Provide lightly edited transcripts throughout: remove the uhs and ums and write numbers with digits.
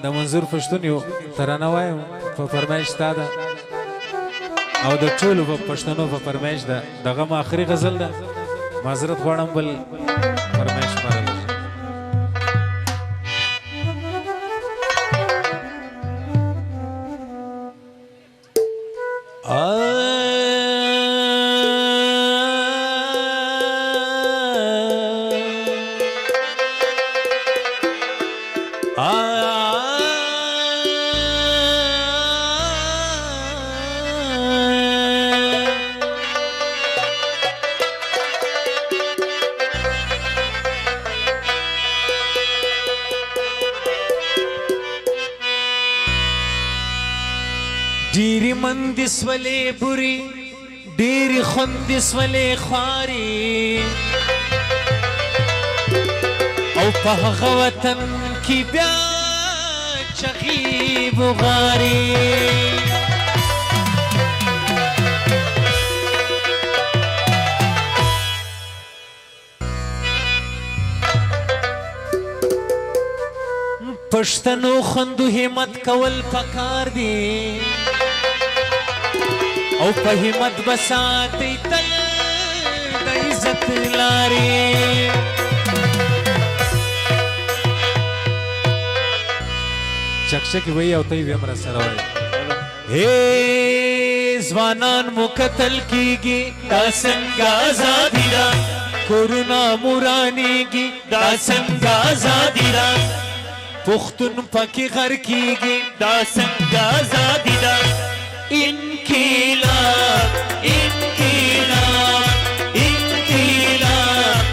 د منظور پښتون یو ترانه وایم په فرمایش تا ده او د ټولو په پښتنو په فرمایش ده دغه ما آخري غزل ده معذرت غواړم بل فرمایش مرل ډیری مندې سولې بوري ډیری خوندې سولې خواري او په هغه وطن کې بیا چغې بغاري پښتنو خوندو همت کول پکار دي او په همت بساتي تل د عزت لاري چکچکی وی او تی ویم را سره وای اے ځوانان مو قتل کیږي دا څنګه ازادي ده کورونا مورانیږي دا څنګه ازادي ده پښتون پکې غر کیږي دا څنګه ازادي ده انقلاب انقلاب انقلاب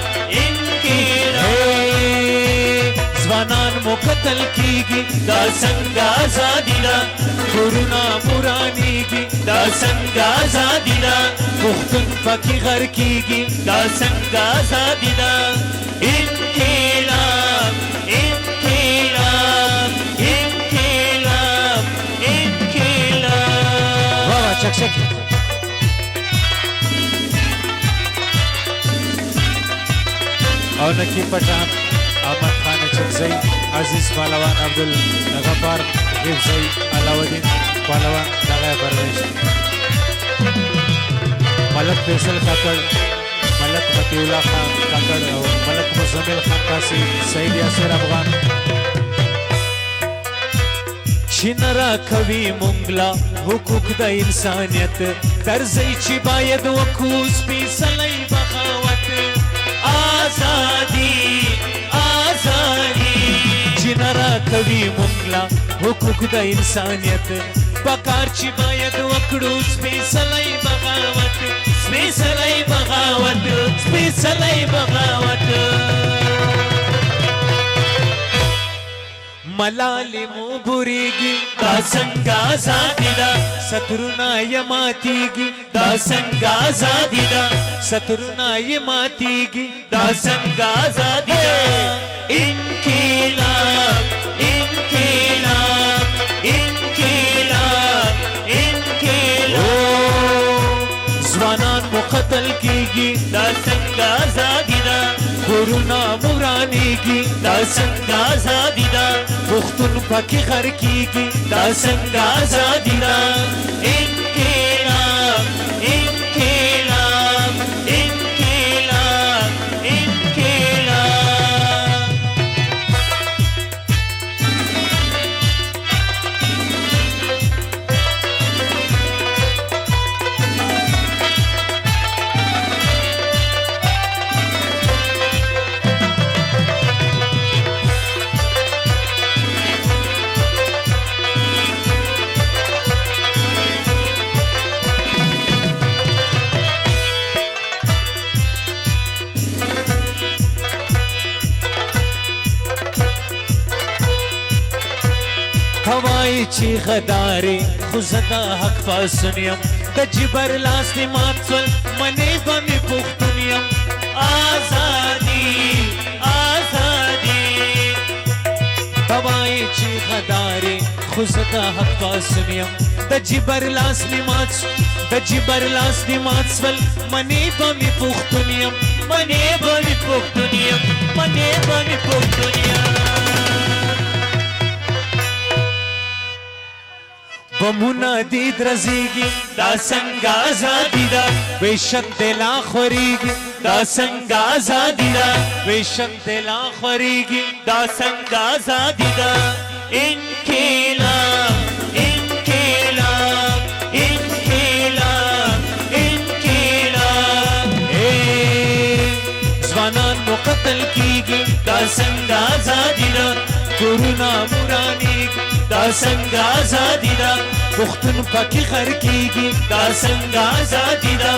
انقلاب ځوانان مو قتل کیږي دا څنګه ازادي ده کورونا مورانیږي دا څنګه ازادي ده پښتون پکې غر کیږي دا څنګه ازادي ده انقلاب انقلاب انقلاب انقلاب واہ چکچکی او نکی پټان احمد خان چکزی عزیز پهلوان عبدالغفار حفظی علاؤالدین پهلوان دغه پرویش ملک فیصل کاکڑ ملک مطیع الله خان کاکڑ او ملک مزمل خان قاسی سعید یاسر افغان چنرا کوي مونږلا حقوق د انسانیت ترځي چې باید وکوس پیسلای بغاوت آزادي آزادي چنرا کوي مونږلا حقوق د انسانیت پکار چې باید وکړو پیسلای بغاوت پیسلای بغاوت پیسلای بغاوت ملالې مو بورېږي دا څنګه ازادي ده سترونه یې ماتېږي دا څنګه ازادي ده سترونه یې ماتېږي دا څنګه ازادي ده انقلاب انقلاب انقلاب انقلاب ځوانان مو قتل کېږي دا څنګه ازادي ده کورونا مورانیږي دا څنګه ازادي ده پښتون پکې غر کیږي دا څنګه ازادي ده انقلاب انقلاب انقلاب انقلاب هوای چې غدارې خو زه د حق پاسون یم د جبر لاس دې مات شول منې به مې پښتون یم ازادي ازادي هوای چې غدارې خو زه د حق پاسون یم د جبر لاس مې مات شول د جبر لاس دې مات شول منې به مې پښتون یم منې به مې پښتون یم منې به مې پښتون یم بمونه دې درزيږي دا څنګه ازادي ده بېشک دې لا خورېږي دا څنګه ازادي ده بېشک دې لا خورېږي دا څنګه ازادي ده انقلاب انقلاب انقلاب انقلاب ځوانان مو قتل کېږي دا څنګه ازادي ده کورونه مورانېږي دا څنګه ازادي ده پښتون پکې غر کېږي دا څنګه ازادي ده